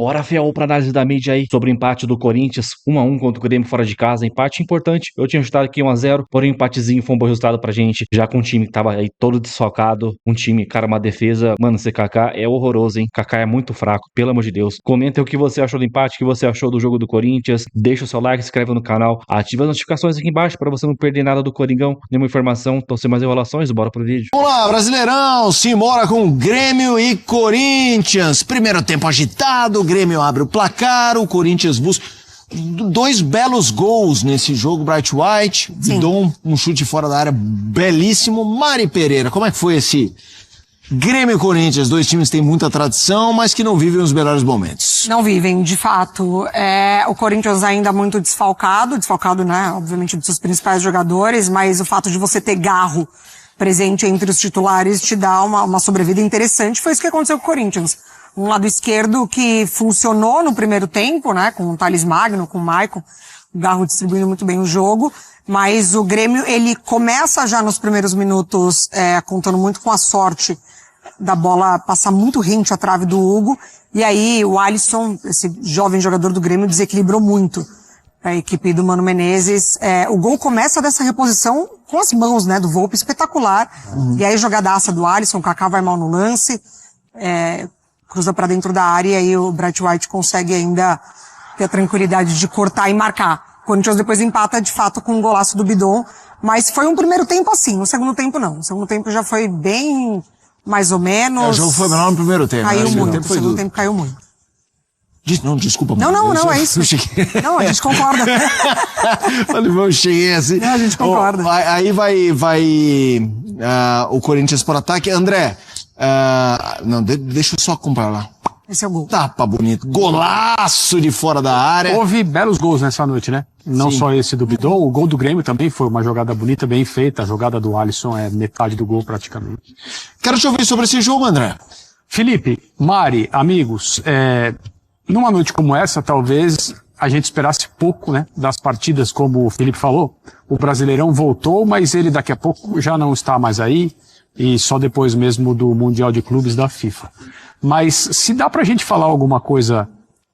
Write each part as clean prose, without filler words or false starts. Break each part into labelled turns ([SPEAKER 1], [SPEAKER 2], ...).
[SPEAKER 1] Bora, Fiel, pra análise da mídia aí sobre o empate do Corinthians 1-1 contra o Grêmio fora de casa. Empate importante. Eu tinha chutado aqui 1-0, porém o empatezinho foi um bom resultado pra gente. Já com um time que tava aí todo desfalcado. Um time, cara, uma defesa. Mano, esse Kaká é horroroso, hein? Kaká é muito fraco, pelo amor de Deus. Comenta o que você achou do empate, o que você achou do jogo do Corinthians. Deixa o seu like, se inscreve no canal. Ativa as notificações aqui embaixo pra você não perder nada do Coringão. Nenhuma informação. Então, sem mais enrolações, bora pro vídeo.
[SPEAKER 2] Vamos lá, Brasileirão. Simbora com Grêmio e Corinthians. Primeiro tempo agitado. O Grêmio abre o placar, o Corinthians busca 2 belos gols nesse jogo. Bright White, Bidon, um chute fora da área belíssimo. Mari Pereira, como é que foi esse Grêmio e Corinthians? 2 times que têm muita tradição, mas que não vivem os melhores momentos.
[SPEAKER 3] Não vivem, de fato. O Corinthians ainda muito desfalcado, né, obviamente dos seus principais jogadores, mas o fato de você ter Garro presente entre os titulares te dá uma sobrevida interessante. Foi isso que aconteceu com o Corinthians. Um lado esquerdo que funcionou no primeiro tempo, né, com o Thales Magno, com o Maicon, o Garro distribuindo muito bem o jogo, mas o Grêmio, ele começa já nos primeiros minutos, contando muito com a sorte da bola passar muito rente à trave do Hugo, e aí o Alisson, esse jovem jogador do Grêmio, desequilibrou muito a equipe do Mano Menezes. O gol começa dessa reposição com as mãos, né, do Volpi, espetacular, e aí jogadaça do Alisson, o Kaká vai mal no lance, cruza pra dentro da área e aí o Bright White consegue ainda ter a tranquilidade de cortar e marcar. O Corinthians depois empata de fato com um golaço do Bidon, mas foi um primeiro tempo assim, no segundo tempo não. No segundo tempo já foi bem mais ou menos.
[SPEAKER 2] O jogo foi menor no primeiro tempo.
[SPEAKER 3] Caiu muito,
[SPEAKER 2] no
[SPEAKER 3] segundo tempo caiu muito.
[SPEAKER 2] Não, desculpa.
[SPEAKER 3] Não, é isso. Não, a gente concorda.
[SPEAKER 2] Eu cheguei assim.
[SPEAKER 3] Não, a gente concorda.
[SPEAKER 2] Aí vai o Corinthians por ataque. André, deixa eu só comprar lá.
[SPEAKER 3] Esse é o gol.
[SPEAKER 2] Tapa bonito. Golaço de fora da área.
[SPEAKER 4] Houve belos gols nessa noite, né? Não
[SPEAKER 2] Sim.
[SPEAKER 4] só esse do Bidon, o gol do Grêmio também foi uma jogada bonita, bem feita. A jogada do Alisson é metade do gol praticamente.
[SPEAKER 2] Quero te ouvir sobre esse jogo, André.
[SPEAKER 4] Felipe, Mari, amigos, numa noite como essa, talvez a gente esperasse pouco, né? Das partidas, como o Felipe falou. O Brasileirão voltou, mas ele daqui a pouco já não está mais aí. E só depois mesmo do Mundial de Clubes da FIFA. Mas se dá pra gente falar alguma coisa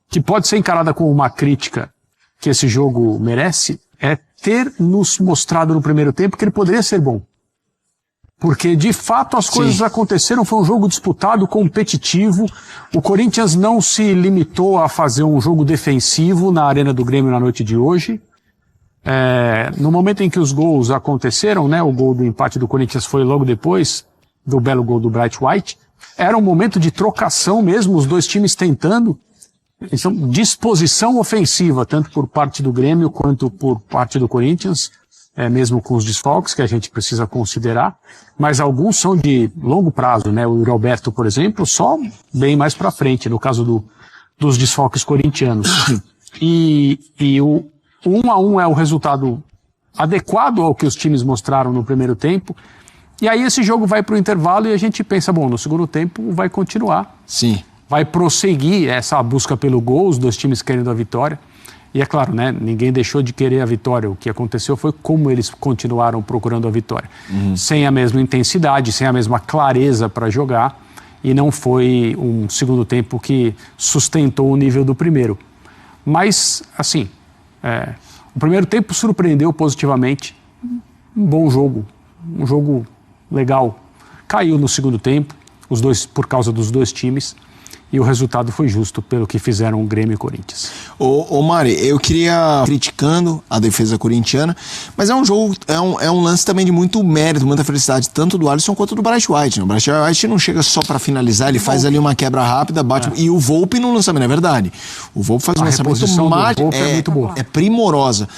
[SPEAKER 4] que pode ser encarada como uma crítica que esse jogo merece, é ter nos mostrado no primeiro tempo que ele poderia ser bom. Porque de fato as coisas aconteceram, foi um jogo disputado, competitivo. O Corinthians não se limitou a fazer um jogo defensivo na Arena do Grêmio na noite de hoje. No momento em que os gols aconteceram, né, o gol do empate do Corinthians foi logo depois do belo gol do Bright White, era um momento de trocação mesmo, os dois times tentando, então, disposição ofensiva, tanto por parte do Grêmio quanto por parte do Corinthians, mesmo com os desfalques que a gente precisa considerar, mas alguns são de longo prazo, né, o Roberto, por exemplo, só bem mais pra frente, no caso dos desfalques corintianos. E o 1-1 é o resultado adequado ao que os times mostraram no primeiro tempo. E aí esse jogo vai para o intervalo e a gente pensa, bom, no segundo tempo vai continuar.
[SPEAKER 2] Sim.
[SPEAKER 4] Vai prosseguir essa busca pelo gol, os dois times querendo a vitória. E é claro, né, ninguém deixou de querer a vitória. O que aconteceu foi como eles continuaram procurando a vitória. Sem a mesma intensidade, sem a mesma clareza para jogar. E não foi um segundo tempo que sustentou o nível do primeiro. Mas, assim... o primeiro tempo surpreendeu positivamente, um bom jogo, um jogo legal. Caiu no segundo tempo, os dois por causa dos dois times, e o resultado foi justo pelo que fizeram o Grêmio e Corinthians.
[SPEAKER 2] Ô Mari, eu queria criticando a defesa corintiana, mas é um jogo, é um lance também de muito mérito, muita felicidade, tanto do Alisson quanto do Bright White. Né? O Bright White não chega só para finalizar, ele faz ali uma quebra rápida, bate, e o Volpi no lançamento, é verdade. O Volpi faz um lançamento
[SPEAKER 4] é muito boa.
[SPEAKER 2] É primorosa.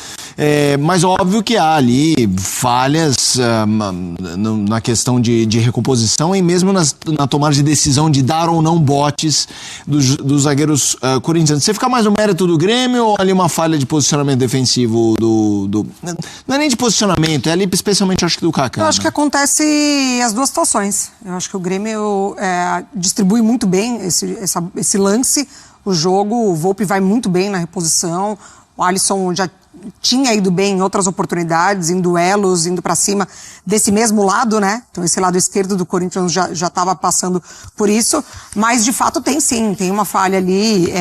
[SPEAKER 2] Mas óbvio que há ali falhas na questão de recomposição e mesmo na tomada de decisão de dar ou não botes dos zagueiros corintianos. Você fica mais no mérito do Grêmio ou ali uma falha de posicionamento defensivo não é nem de posicionamento, é ali especialmente acho que do Kaká.
[SPEAKER 3] Eu acho que acontece as duas situações. Eu acho que o Grêmio distribui muito bem esse lance, o jogo, o Volpi vai muito bem na reposição, o Alisson já tinha ido bem em outras oportunidades, em duelos, indo pra cima desse mesmo lado, né? Então esse lado esquerdo do Corinthians já estava passando por isso, mas de fato tem uma falha ali,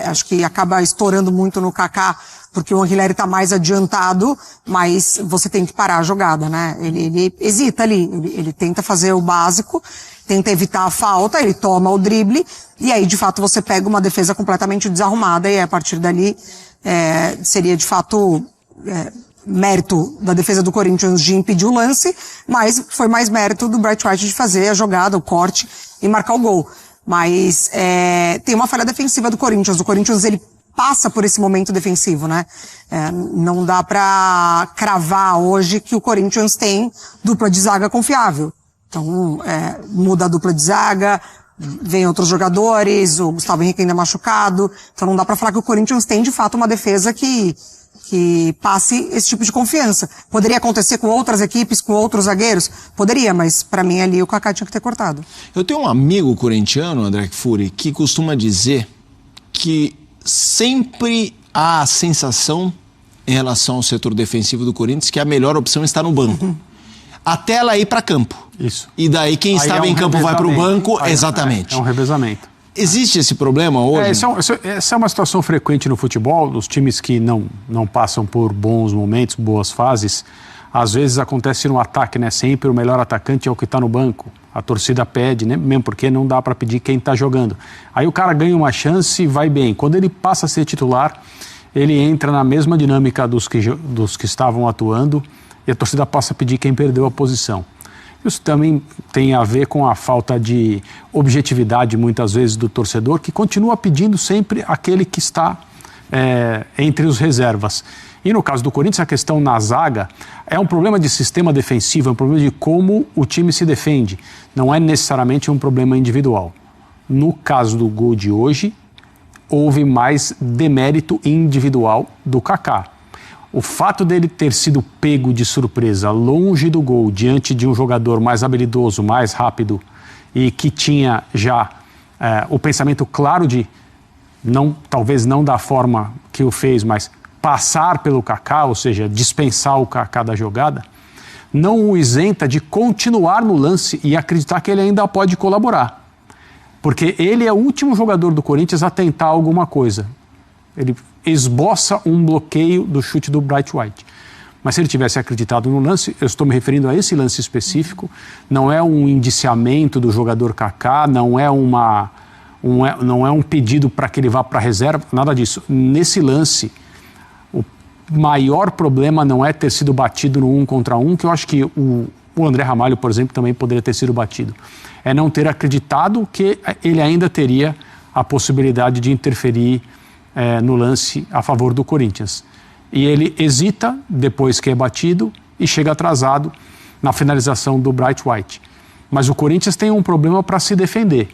[SPEAKER 3] acho que acaba estourando muito no Kaká, porque o Anguilleri tá mais adiantado, mas você tem que parar a jogada, né? Ele hesita ali, ele tenta fazer o básico, tenta evitar a falta, ele toma o drible, e aí de fato você pega uma defesa completamente desarrumada, e a partir dali seria de fato mérito da defesa do Corinthians de impedir o lance, mas foi mais mérito do Bright White de fazer a jogada, o corte e marcar o gol. Mas tem uma falha defensiva do Corinthians. O Corinthians, ele passa por esse momento defensivo, né? Não dá pra cravar hoje que o Corinthians tem dupla de zaga confiável. Então, muda a dupla de zaga, vem outros jogadores, o Gustavo Henrique ainda é machucado, então não dá pra falar que o Corinthians tem de fato uma defesa que passe esse tipo de confiança. Poderia acontecer com outras equipes, com outros zagueiros? Poderia, mas pra mim ali o Kaká tinha que ter cortado.
[SPEAKER 2] Eu tenho um amigo corintiano, André Kfouri, que costuma dizer que sempre há a sensação em relação ao setor defensivo do Corinthians que a melhor opção está no banco. Até ela ir para campo.
[SPEAKER 4] Isso.
[SPEAKER 2] E daí quem estava em campo vai para o banco. Exatamente.
[SPEAKER 4] É um revezamento.
[SPEAKER 2] Existe esse problema hoje?
[SPEAKER 4] Essa é uma situação frequente no futebol. Os times que não passam por bons momentos, boas fases, às vezes acontece no ataque, né? Sempre o melhor atacante é o que está no banco. A torcida pede, né? Mesmo porque não dá para pedir quem está jogando. Aí o cara ganha uma chance e vai bem. Quando ele passa a ser titular, ele entra na mesma dinâmica dos que estavam atuando, e a torcida passa a pedir quem perdeu a posição. Isso também tem a ver com a falta de objetividade, muitas vezes, do torcedor, que continua pedindo sempre aquele que está entre os reservas. E no caso do Corinthians, a questão na zaga é um problema de sistema defensivo, é um problema de como o time se defende. Não é necessariamente um problema individual. No caso do gol de hoje, houve mais demérito individual do Kaká. O fato dele ter sido pego de surpresa longe do gol, diante de um jogador mais habilidoso, mais rápido e que tinha já o pensamento claro de, talvez não da forma que o fez, mas passar pelo Kaká, ou seja, dispensar o Kaká da jogada, não o isenta de continuar no lance e acreditar que ele ainda pode colaborar. Porque ele é o último jogador do Corinthians a tentar alguma coisa. Ele esboça um bloqueio do chute do Bright White. Mas se ele tivesse acreditado no lance, eu estou me referindo a esse lance específico, não é um indiciamento do jogador Kaká, não é um pedido para que ele vá para a reserva, nada disso. Nesse lance, o maior problema não é ter sido batido no 1 contra 1, que eu acho que o André Ramalho, por exemplo, também poderia ter sido batido. É não ter acreditado que ele ainda teria a possibilidade de interferir no lance a favor do Corinthians. E ele hesita depois que é batido e chega atrasado na finalização do Bright White. Mas o Corinthians tem um problema para se defender.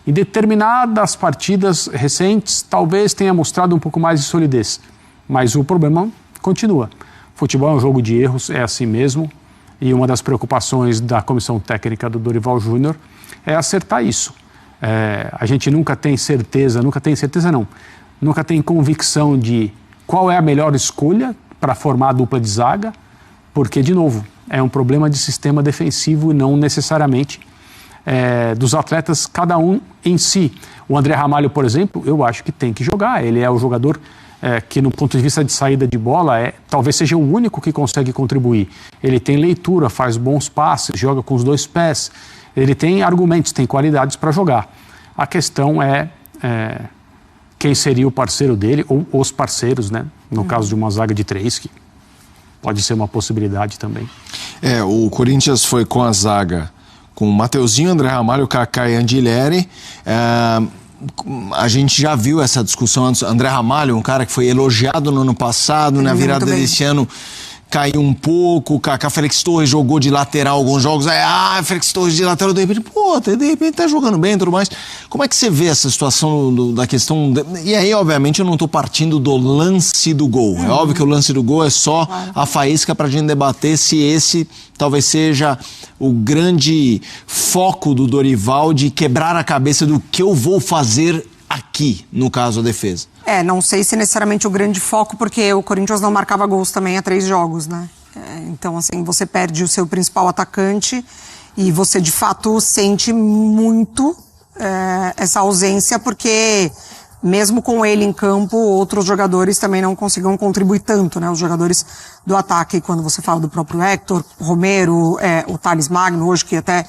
[SPEAKER 4] Em determinadas partidas recentes, talvez tenha mostrado um pouco mais de solidez. Mas o problema continua. Futebol é um jogo de erros, é assim mesmo. E uma das preocupações da comissão técnica do Dorival Júnior é acertar isso. A gente nunca tem convicção de qual é a melhor escolha para formar a dupla de zaga, porque, de novo, é um problema de sistema defensivo e não necessariamente dos atletas, cada um em si. O André Ramalho, por exemplo, eu acho que tem que jogar. Ele é o jogador que, no ponto de vista de saída de bola, talvez seja o único que consegue contribuir. Ele tem leitura, faz bons passes, joga com os 2 pés. Ele tem argumentos, tem qualidades para jogar. A questão é quem seria o parceiro dele, ou os parceiros, né? No caso de uma zaga de 3, que pode ser uma possibilidade também.
[SPEAKER 2] O Corinthians foi com a zaga com o Mateuzinho, André Ramalho, Kaká e Anguilleri. A gente já viu essa discussão antes. André Ramalho, um cara que foi elogiado no ano passado, na virada desse ano caiu um pouco. O Kaká, Félix Torres jogou de lateral alguns jogos. Félix Torres de lateral, de repente tá jogando bem e tudo mais. Como é que você vê essa situação da questão... E aí, obviamente, eu não tô partindo do lance do gol. É óbvio que o lance do gol é só a faísca pra gente debater se esse talvez seja o grande foco do Dorival de quebrar a cabeça do que eu vou fazer aqui, no caso, a defesa?
[SPEAKER 3] Não sei se necessariamente o grande foco, porque o Corinthians não marcava gols também há 3 jogos, né? Então, assim, você perde o seu principal atacante e você, de fato, sente muito essa ausência, porque mesmo com ele em campo, outros jogadores também não conseguiam contribuir tanto, né? Os jogadores do ataque, quando você fala do próprio Héctor, Romero, o Thales Magno, hoje que até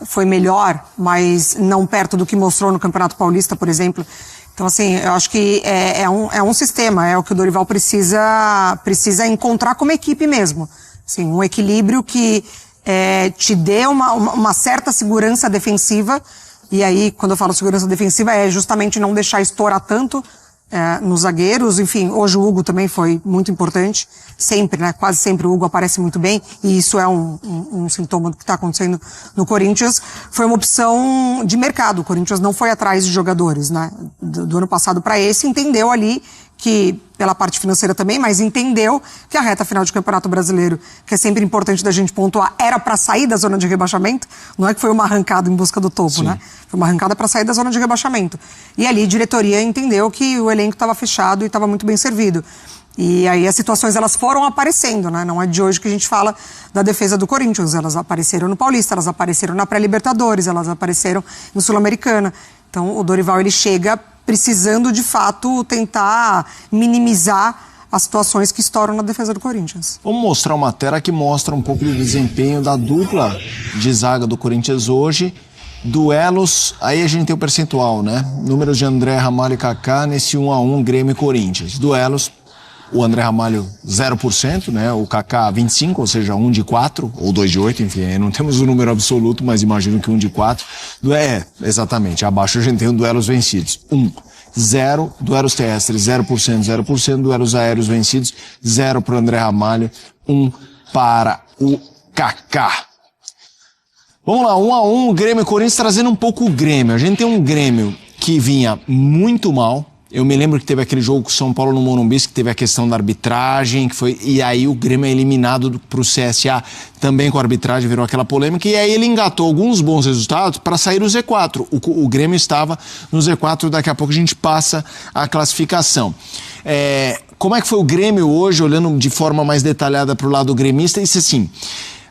[SPEAKER 3] foi melhor, mas não perto do que mostrou no Campeonato Paulista, por exemplo. Então, assim, eu acho que é um sistema, é o que o Dorival precisa encontrar como equipe mesmo. Assim, um equilíbrio que te dê uma certa segurança defensiva. E aí, quando eu falo segurança defensiva, é justamente não deixar estourar tanto nos zagueiros. Enfim, hoje o Hugo também foi muito importante. Sempre, né? Quase sempre o Hugo aparece muito bem. E isso é um sintoma do que está acontecendo no Corinthians. Foi uma opção de mercado. O Corinthians não foi atrás de jogadores, né? Do ano passado para esse, entendeu ali que, pela parte financeira também, mas entendeu que a reta final de Campeonato Brasileiro, que é sempre importante da gente pontuar, era para sair da zona de rebaixamento, não é que foi uma arrancada em busca do topo, né? Foi uma arrancada para sair da zona de rebaixamento. E ali a diretoria entendeu que o elenco estava fechado e estava muito bem servido. E aí as situações elas foram aparecendo, né? Não é de hoje que a gente fala da defesa do Corinthians, elas apareceram no Paulista, elas apareceram na pré-Libertadores, elas apareceram no Sul-Americana. Então o Dorival ele chega precisando, de fato, tentar minimizar as situações que estouram na defesa do Corinthians.
[SPEAKER 2] Vamos mostrar uma tela que mostra um pouco do desempenho da dupla de zaga do Corinthians hoje. Duelos, aí a gente tem o percentual, né? Números de André Ramalho e Kaká nesse 1-1 Grêmio e Corinthians. Duelos, o André Ramalho 0%, né? O Kaká 25%, ou seja, 1 de 4, ou 2 de 8, enfim, não temos o número absoluto, mas imagino que 1 de 4. Exatamente, abaixo a gente tem o duelos vencidos. 0, duelos terrestres 0%, 0%, duelos aéreos vencidos, 0 para o André Ramalho, 1 para o Kaká. Vamos lá, 1-1, Grêmio e Corinthians trazendo um pouco o Grêmio. A gente tem um Grêmio que vinha muito mal. Eu me lembro que teve aquele jogo com o São Paulo no Morumbi, que teve a questão da arbitragem, e aí o Grêmio é eliminado para o CSA, também com a arbitragem, virou aquela polêmica, e aí ele engatou alguns bons resultados para sair o Z4. O Grêmio estava no Z4, daqui a pouco a gente passa a classificação. Como é que foi o Grêmio hoje, olhando de forma mais detalhada para o lado gremista? Isso assim,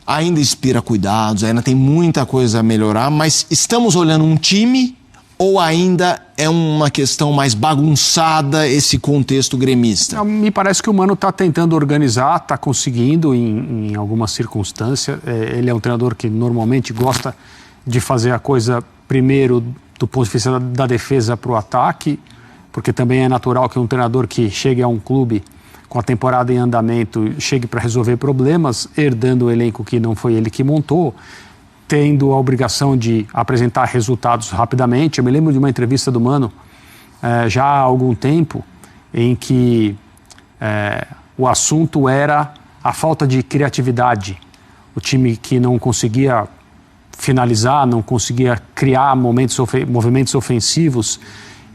[SPEAKER 2] ainda inspira cuidados, ainda tem muita coisa a melhorar, mas estamos olhando um time... ou ainda é uma questão mais bagunçada esse contexto gremista?
[SPEAKER 4] Me parece que o Mano está tentando organizar, está conseguindo em algumas circunstâncias. Ele é um treinador que normalmente gosta de fazer a coisa primeiro do ponto de vista da defesa para o ataque, porque também é natural que um treinador que chegue a um clube com a temporada em andamento chegue para resolver problemas, herdando o elenco que não foi ele que montou, tendo a obrigação de apresentar resultados rapidamente. Eu me lembro de uma entrevista do Mano, já há algum tempo, em que o assunto era a falta de criatividade. O time que não conseguia finalizar, não conseguia criar movimentos ofensivos.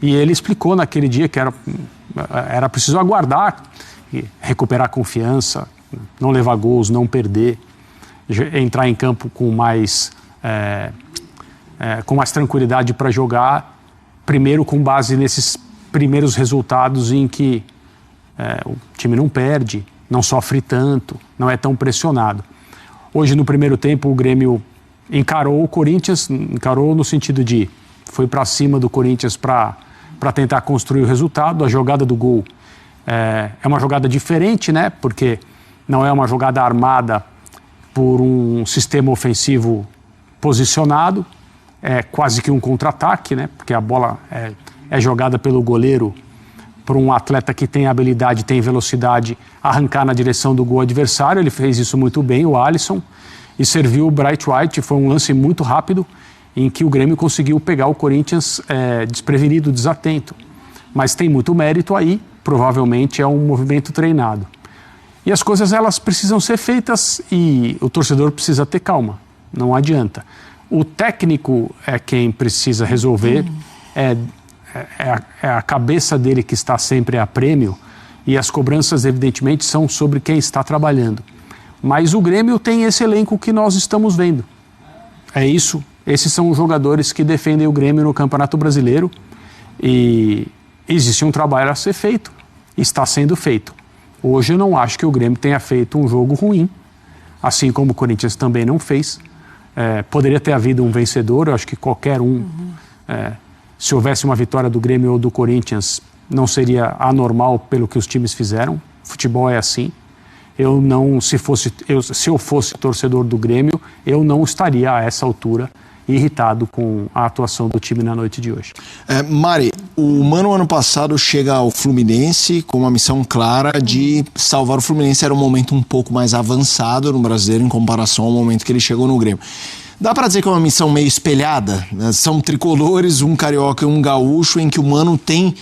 [SPEAKER 4] E ele explicou naquele dia que era preciso aguardar, recuperar confiança, não levar gols, não perder, entrar em campo com mais tranquilidade para jogar, primeiro com base nesses primeiros resultados em que o time não perde, não sofre tanto, não é tão pressionado. Hoje, no primeiro tempo, o Grêmio encarou o Corinthians, encarou no sentido de foi para cima do Corinthians para tentar construir o resultado. A jogada do gol é uma jogada diferente, né? Porque não é uma jogada armada por um sistema ofensivo posicionado, é quase que um contra-ataque, né? Porque a bola é jogada pelo goleiro para um atleta que tem habilidade, tem velocidade, arrancar na direção do gol adversário. Ele fez isso muito bem, o Alisson, e serviu o Bright White. Foi um lance muito rápido em que o Grêmio conseguiu pegar o Corinthians desprevenido, desatento. Mas tem muito mérito aí, provavelmente é um movimento treinado. E as coisas elas precisam ser feitas e o torcedor precisa ter calma, não adianta. O técnico é quem precisa resolver, é a cabeça dele que está sempre a prêmio, e as cobranças evidentemente são sobre quem está trabalhando. Mas o Grêmio tem esse elenco que nós estamos vendo. É isso, esses são os jogadores que defendem o Grêmio no Campeonato Brasileiro E existe um trabalho a ser feito, está sendo feito. Hoje eu não acho que o Grêmio tenha feito um jogo ruim, assim como o Corinthians também não fez. Poderia ter havido um vencedor, eu acho que qualquer um, se houvesse uma vitória do Grêmio ou do Corinthians, não seria anormal pelo que os times fizeram. Futebol é assim. Se eu fosse torcedor do Grêmio, eu não estaria a essa altura irritado com a atuação do time na noite de hoje.
[SPEAKER 2] Mari, o Mano ano passado chega ao Fluminense com uma missão clara de salvar o Fluminense. Era um momento um pouco mais avançado no Brasileiro em comparação ao momento que ele chegou no Grêmio. Dá pra dizer que é uma missão meio espelhada, né? São tricolores, um carioca e um gaúcho, em que o Mano tem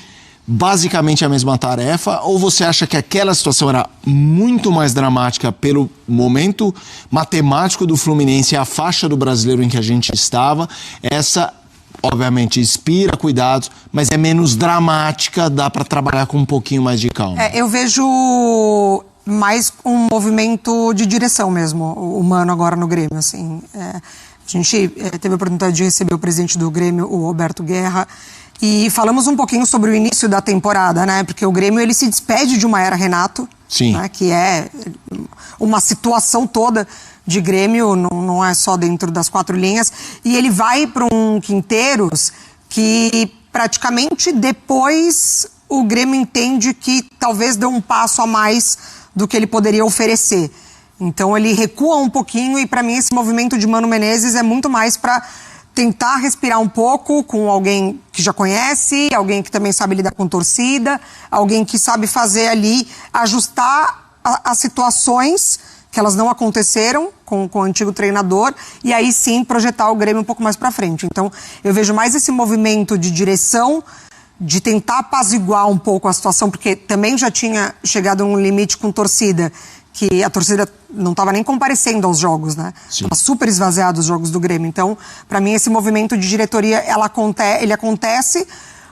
[SPEAKER 2] basicamente a mesma tarefa, ou você acha que aquela situação era muito mais dramática pelo momento matemático do Fluminense e a faixa do Brasileiro em que a gente estava? Essa, obviamente, inspira cuidados, mas é menos dramática, dá para trabalhar com um pouquinho mais de calma.
[SPEAKER 3] Eu vejo mais um movimento de direção mesmo, o Mano agora no Grêmio, assim. A gente teve a oportunidade de receber o presidente do Grêmio, o Roberto Guerra, e falamos um pouquinho sobre o início da temporada, né? Porque o Grêmio, ele se despede de uma era Renato, né? Que é uma situação toda de Grêmio, não é só dentro das quatro linhas, e ele vai para um Quinteiros que praticamente depois o Grêmio entende que talvez deu um passo a mais do que ele poderia oferecer. Então ele recua um pouquinho, e para mim esse movimento de Mano Menezes é muito mais para tentar respirar um pouco com alguém que já conhece, alguém que também sabe lidar com torcida, alguém que sabe fazer ali, ajustar as situações que elas não aconteceram com o antigo treinador, e aí sim projetar o Grêmio um pouco mais para frente. Então eu vejo mais esse movimento de direção, de tentar apaziguar um pouco a situação, porque também já tinha chegado a um limite com torcida, que a torcida não estava nem comparecendo aos jogos, né? Estava super esvaziado os jogos do Grêmio. Então, para mim, esse movimento de diretoria, ele acontece,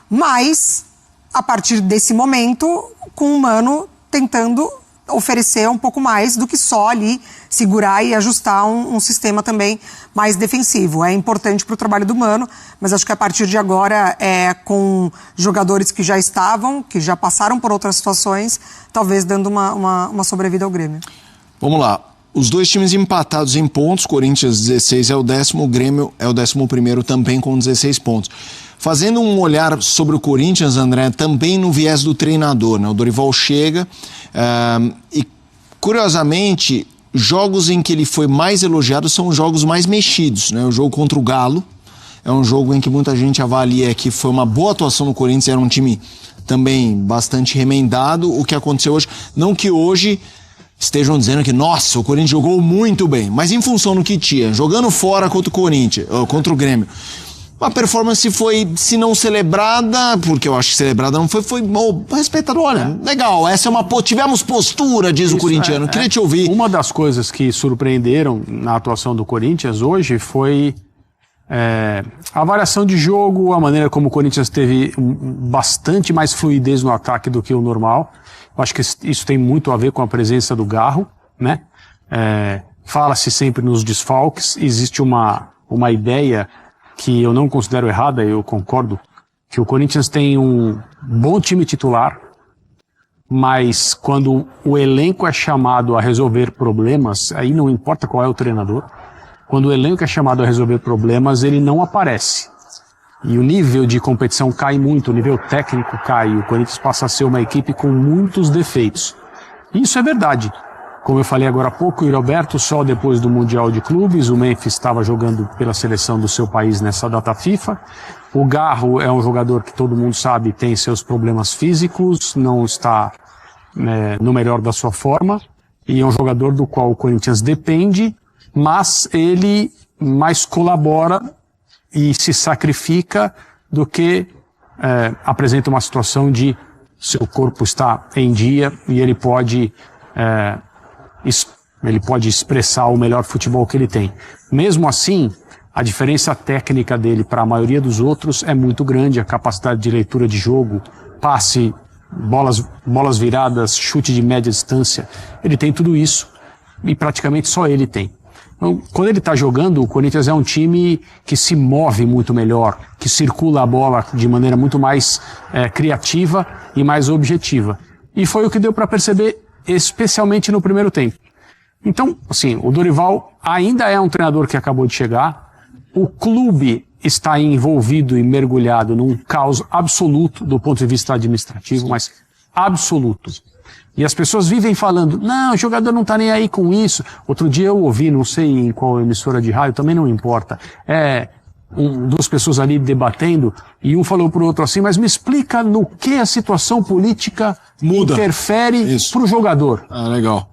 [SPEAKER 3] mas a partir desse momento, com o Mano tentando oferecer um pouco mais do que só ali segurar e ajustar um sistema também mais defensivo. É importante para o trabalho do Mano, mas acho que a partir de agora, com jogadores que já estavam, que já passaram por outras situações, talvez dando uma sobrevida ao Grêmio.
[SPEAKER 2] Vamos lá. Os dois times empatados em pontos, Corinthians 16 é o 10º, o Grêmio é o 11º também com 16 pontos. Fazendo um olhar sobre o Corinthians, André, também no viés do treinador, né? O Dorival chega e, curiosamente, jogos em que ele foi mais elogiado são os jogos mais mexidos, né? O jogo contra o Galo é um jogo em que muita gente avalia que foi uma boa atuação do Corinthians, era um time também bastante remendado. O que aconteceu hoje, não que hoje estejam dizendo que, nossa, o Corinthians jogou muito bem, mas em função do que tinha, jogando fora contra o Corinthians, contra o Grêmio, a performance foi, se não celebrada, porque eu acho que celebrada não foi respeitada. Olha, legal, essa é tivemos postura, diz o corintiano. Queria te ouvir.
[SPEAKER 4] Uma das coisas que surpreenderam na atuação do Corinthians hoje foi a variação de jogo, a maneira como o Corinthians teve bastante mais fluidez no ataque do que o normal. Eu acho que isso tem muito a ver com a presença do Garro, né? Fala-se sempre nos desfalques, existe uma ideia que eu não considero errada, eu concordo, que o Corinthians tem um bom time titular, mas quando o elenco é chamado a resolver problemas, aí não importa qual é o treinador, quando o elenco é chamado a resolver problemas, ele não aparece. E o nível de competição cai muito, o nível técnico cai, o Corinthians passa a ser uma equipe com muitos defeitos. Isso é verdade. Como eu falei agora há pouco, o Roberto só depois do Mundial de Clubes, o Memphis estava jogando pela seleção do seu país nessa data FIFA. O Garro é um jogador que todo mundo sabe tem seus problemas físicos, não está no melhor da sua forma, e é um jogador do qual o Corinthians depende, mas ele mais colabora e se sacrifica do que apresenta uma situação de seu corpo está em dia e ele pode expressar o melhor futebol que ele tem. Mesmo assim, a diferença técnica dele para a maioria dos outros é muito grande, a capacidade de leitura de jogo, passe, bolas viradas, chute de média distância, ele tem tudo isso e praticamente só ele tem. Então, quando ele está jogando, o Corinthians é um time que se move muito melhor, que circula a bola de maneira muito mais criativa e mais objetiva. E foi o que deu para perceber, especialmente no primeiro tempo. Então, assim, o Dorival ainda é um treinador que acabou de chegar, o clube está envolvido e mergulhado num caos absoluto do ponto de vista administrativo, mas absoluto. E as pessoas vivem falando, não, o jogador não está nem aí com isso. Outro dia eu ouvi, não sei em qual emissora de rádio, também não importa, duas pessoas ali debatendo, e um falou pro outro assim, mas me explica no que a situação política interfere pro jogador.
[SPEAKER 2] Ah, legal.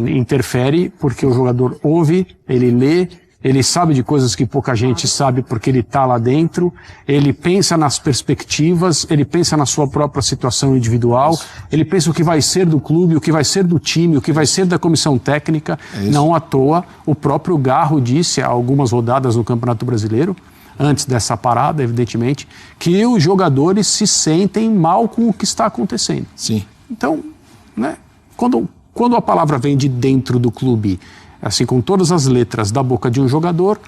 [SPEAKER 4] Interfere porque o jogador ouve, ele lê, ele sabe de coisas que pouca gente sabe porque ele está lá dentro, ele pensa nas perspectivas, ele pensa na sua própria situação individual, ele pensa o que vai ser do clube, o que vai ser do time, o que vai ser da comissão técnica. Não à toa, o próprio Garro disse há algumas rodadas no Campeonato Brasileiro, antes dessa parada, evidentemente, que os jogadores se sentem mal com o que está acontecendo.
[SPEAKER 2] Sim.
[SPEAKER 4] Então, né, quando a palavra vem de dentro do clube, assim, com todas as letras da boca de um jogador,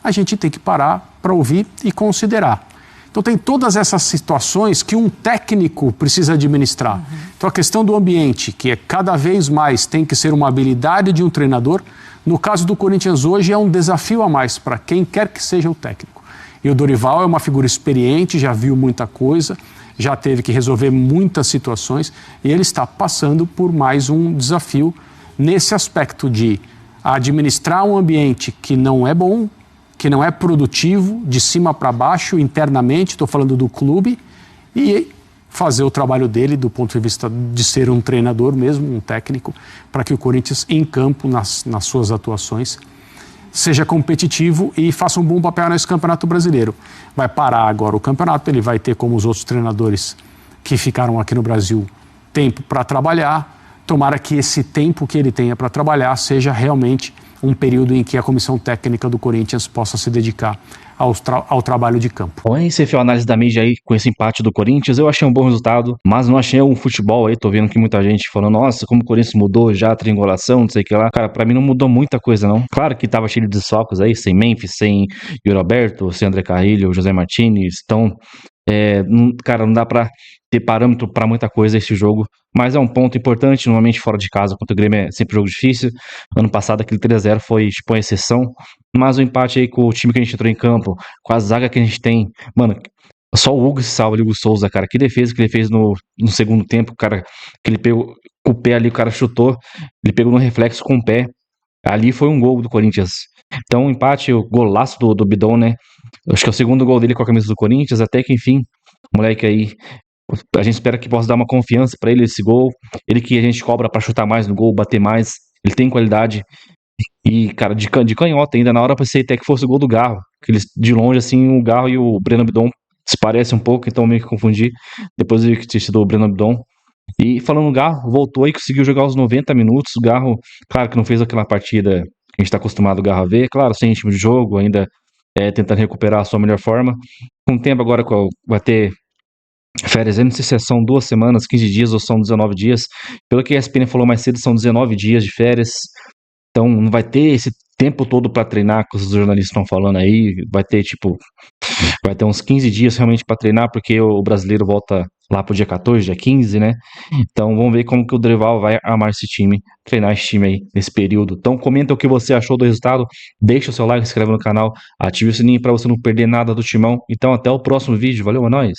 [SPEAKER 4] a gente tem que parar para ouvir e considerar. Então tem todas essas situações que um técnico precisa administrar. Então a questão do ambiente, que é cada vez mais tem que ser uma habilidade de um treinador, no caso do Corinthians hoje é um desafio a mais para quem quer que seja o técnico. E o Dorival é uma figura experiente, já viu muita coisa, já teve que resolver muitas situações e ele está passando por mais um desafio nesse aspecto de administrar um ambiente que não é bom, que não é produtivo, de cima para baixo, internamente, estou falando do clube, e fazer o trabalho dele do ponto de vista de ser um treinador mesmo, um técnico, para que o Corinthians em campo, nas suas atuações, seja competitivo e faça um bom papel nesse Campeonato Brasileiro. Vai parar agora o campeonato, ele vai ter, como os outros treinadores que ficaram aqui no Brasil, tempo para trabalhar. Tomara que esse tempo que ele tenha para trabalhar seja realmente um período em que a comissão técnica do Corinthians possa se dedicar ao trabalho de campo.
[SPEAKER 1] Bom, esse foi a análise da mídia aí com esse empate do Corinthians. Eu achei um bom resultado, mas não achei um futebol aí. Tô vendo que muita gente falando, nossa, como o Corinthians mudou já, a triangulação, não sei o que lá. Cara, pra mim não mudou muita coisa, não. Claro que tava cheio de desfalques aí, sem Memphis, sem Yuri Alberto, sem André Carrillo, José Martinez. Então, cara, não dá pra ter parâmetro pra muita coisa esse jogo, mas é um ponto importante. Normalmente fora de casa contra o Grêmio é sempre jogo difícil. Ano passado aquele 3-0 foi tipo uma exceção, mas o empate aí com o time que a gente entrou em campo, com a zaga que a gente tem, mano, só o Hugo se salva ali, o Hugo Souza, cara, que defesa que ele fez no segundo tempo, cara, que ele pegou com o pé ali, o cara chutou, ele pegou no reflexo com o pé, ali foi um gol do Corinthians. Então o empate, o golaço do Bidon, né, acho que é o segundo gol dele com a camisa do Corinthians, até que enfim, o moleque aí, a gente espera que possa dar uma confiança pra ele esse gol. Ele que a gente cobra pra chutar mais no gol, bater mais. Ele tem qualidade. E, cara, de canhota ainda, na hora pensei até que fosse o gol do Garro. Que eles, de longe, assim, o Garro e o Breno Bidon se parecem um pouco, então meio que confundi. Depois eu vi que tinha sido o Breno Bidon. E falando no Garro, voltou e conseguiu jogar os 90 minutos. O Garro, claro que não fez aquela partida que a gente tá acostumado o Garro a ver. Claro, sem ritmo de jogo, ainda tentando recuperar a sua melhor forma. Com o tempo agora vai ter férias, eu não sei se são 2 semanas, 15 dias ou são 19 dias. Pelo que a ESPN falou mais cedo, são 19 dias de férias. Então não vai ter esse tempo todo para treinar, que os jornalistas estão falando aí. Vai ter uns 15 dias realmente para treinar, porque o brasileiro volta lá pro dia 14, dia 15, né? Então vamos ver como que o Dorival vai armar esse time, treinar esse time aí nesse período. Então comenta o que você achou do resultado, deixa o seu like, se inscreve no canal, ative o sininho para você não perder nada do Timão. Então até o próximo vídeo, valeu, é nóis!